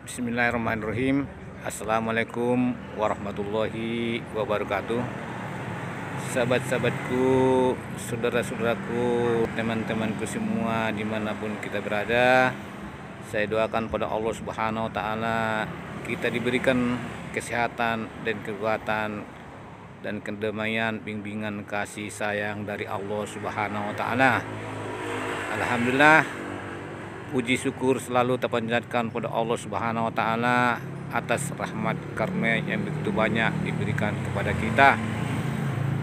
Bismillahirrahmanirrahim. Assalamualaikum warahmatullahi wabarakatuh. Sahabat-sahabatku, saudara-saudaraku, teman-temanku semua dimanapun kita berada, saya doakan pada Allah Subhanahu wa Ta'ala kita diberikan kesehatan dan kekuatan dan kedamaian, bimbingan kasih sayang dari Allah Subhanahu wa Ta'ala. Alhamdulillah, puji syukur selalu terpanjatkan pada Allah Subhanahu wa Ta'ala atas rahmat karunia yang begitu banyak diberikan kepada kita,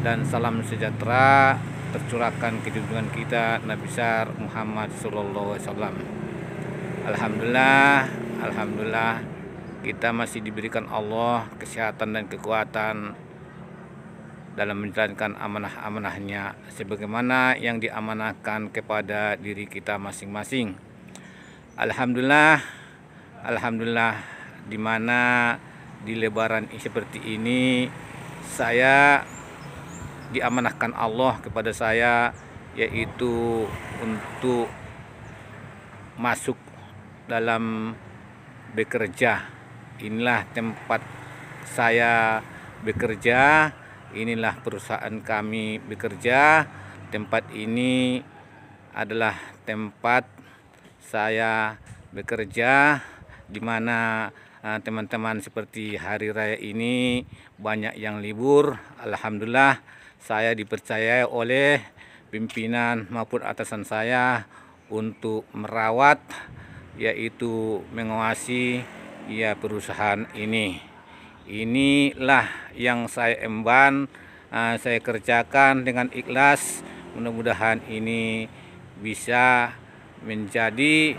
dan salam sejahtera tercurahkan ke junjungan kita Nabi besar Muhammad sallallahu alaihi wasallam. Alhamdulillah kita masih diberikan Allah kesehatan dan kekuatan dalam menjalankan amanah-amanahnya sebagaimana yang diamanahkan kepada diri kita masing-masing. Alhamdulillah, di mana di lebaran seperti ini saya diamanahkan Allah kepada saya, yaitu untuk masuk dalam bekerja. Inilah tempat saya bekerja, inilah perusahaan kami bekerja. Tempat ini adalah tempat saya bekerja, di mana teman-teman seperti hari raya ini banyak yang libur. Alhamdulillah, saya dipercaya oleh pimpinan maupun atasan saya untuk merawat, yaitu mengawasi perusahaan ini. Inilah yang saya emban, saya kerjakan dengan ikhlas. Mudah-mudahan ini bisa menjadi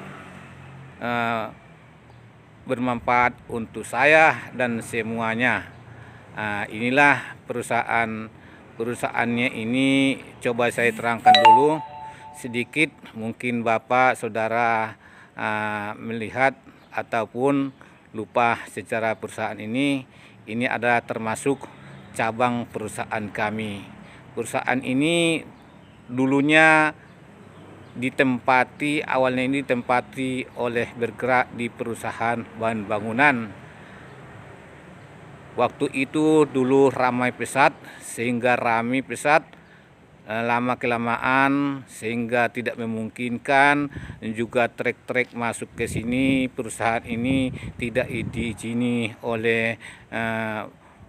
bermanfaat untuk saya dan semuanya. Inilah perusahaannya ini. Coba saya terangkan dulu sedikit, mungkin Bapak Saudara melihat ataupun lupa secara perusahaan ini. Ini adalah termasuk cabang perusahaan kami. Perusahaan ini dulunya awalnya ditempati oleh bergerak di perusahaan bahan bangunan. Waktu itu dulu ramai pesat, sehingga lama kelamaan sehingga tidak memungkinkan, dan juga trek-trek masuk ke sini. Perusahaan ini tidak diizini oleh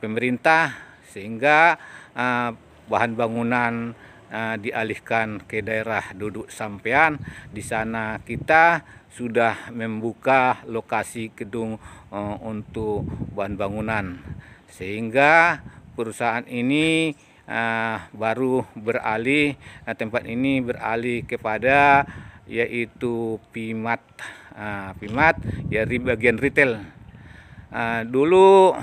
pemerintah, sehingga bahan bangunan dialihkan ke daerah duduk sampean. Di sana kita sudah membuka lokasi gedung untuk bahan bangunan, sehingga perusahaan ini baru beralih, tempat ini beralih kepada yaitu Pimat ya, di bagian retail. Dulu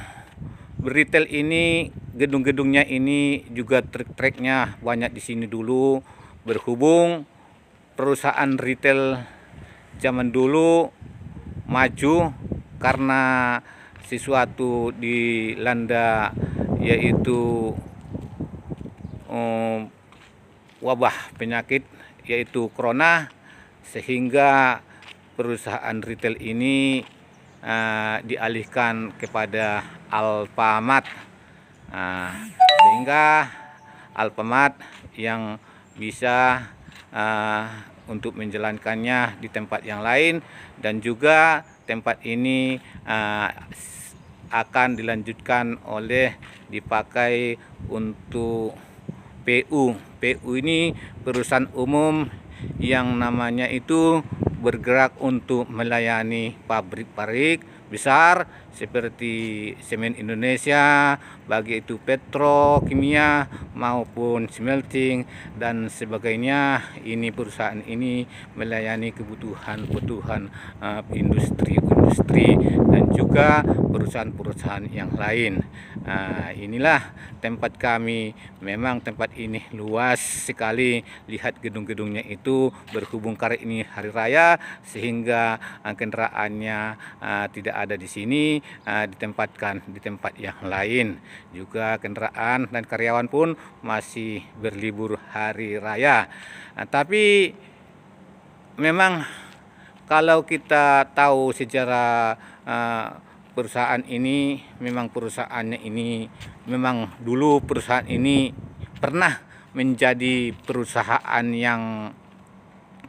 retail ini, gedung-gedungnya ini juga trek-treknya banyak di sini dulu. Berhubung perusahaan retail zaman dulu maju karena sesuatu dilanda, yaitu wabah penyakit yaitu corona, sehingga perusahaan retail ini dialihkan kepada Alfamart, sehingga Alfamart yang bisa untuk menjalankannya di tempat yang lain, dan juga tempat ini akan dilanjutkan dipakai untuk PU. PU ini perusahaan umum yang namanya itu bergerak untuk melayani pabrik-pabrik besar seperti Semen Indonesia, baik itu petrokimia maupun smelting dan sebagainya. Ini perusahaan ini melayani kebutuhan industri dan juga perusahaan-perusahaan yang lain. Inilah tempat kami. Memang tempat ini luas sekali. Lihat gedung-gedungnya itu. Berhubung kali ini hari raya, sehingga kendaraannya tidak ada di sini, ditempatkan di tempat yang lain. Juga kendaraan dan karyawan pun masih berlibur hari raya. Tapi memang kalau kita tahu sejarah perusahaan ini, memang perusahaannya ini memang dulu perusahaan ini pernah menjadi perusahaan yang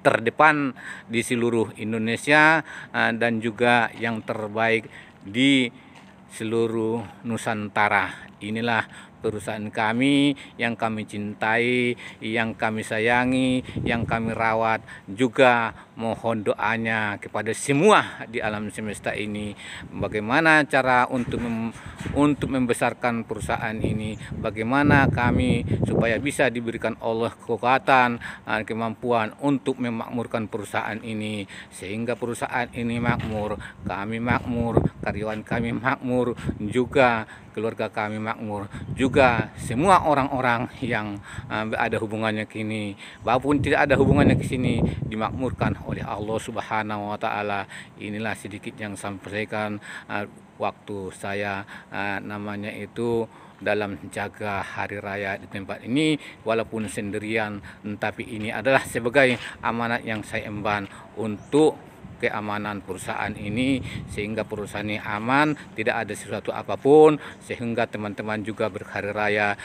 terdepan di seluruh Indonesia dan juga yang terbaik di seluruh Nusantara. Inilah perusahaan kami yang kami cintai, yang kami sayangi, yang kami rawat. Juga mohon doanya kepada semua di alam semesta ini, bagaimana cara untuk membesarkan perusahaan ini, bagaimana kami supaya bisa diberikan Allah kekuatan dan kemampuan untuk memakmurkan perusahaan ini, sehingga perusahaan ini makmur, kami makmur, karyawan kami makmur, juga keluarga kami makmur, juga semua orang-orang yang ada hubungannya kini, walaupun tidak ada hubungannya ke sini, dimakmurkan oleh Allah Subhanahu wa Ta'ala. Inilah sedikit yang sampaikan waktu saya namanya itu dalam jaga hari raya di tempat ini, walaupun sendirian, tapi ini adalah sebagai amanat yang saya emban untuk keamanan perusahaan ini, sehingga perusahaan ini aman, tidak ada sesuatu apapun, sehingga teman-teman juga berhari raya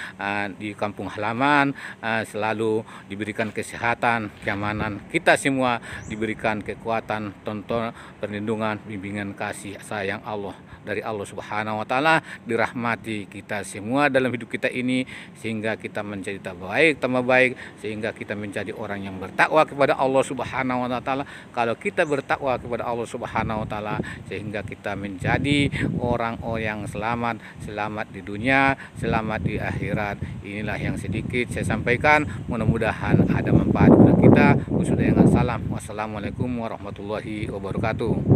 di kampung halaman selalu diberikan kesehatan, keamanan, kita semua diberikan kekuatan, tonton, perlindungan, bimbingan, kasih sayang Allah dari Allah Subhanahu wa Ta'ala, dirahmati kita semua dalam hidup kita ini, sehingga kita menjadi tambah baik, sehingga kita menjadi orang yang bertakwa kepada Allah Subhanahu wa Ta'ala. Kalau kita bertakwa kepada Allah Subhanahu wa Ta'ala, sehingga kita menjadi orang-orang yang selamat di dunia, selamat di akhirat. Inilah yang sedikit saya sampaikan, mudah-mudahan ada manfaat untuk kita. Wassalamualaikum warahmatullahi wabarakatuh.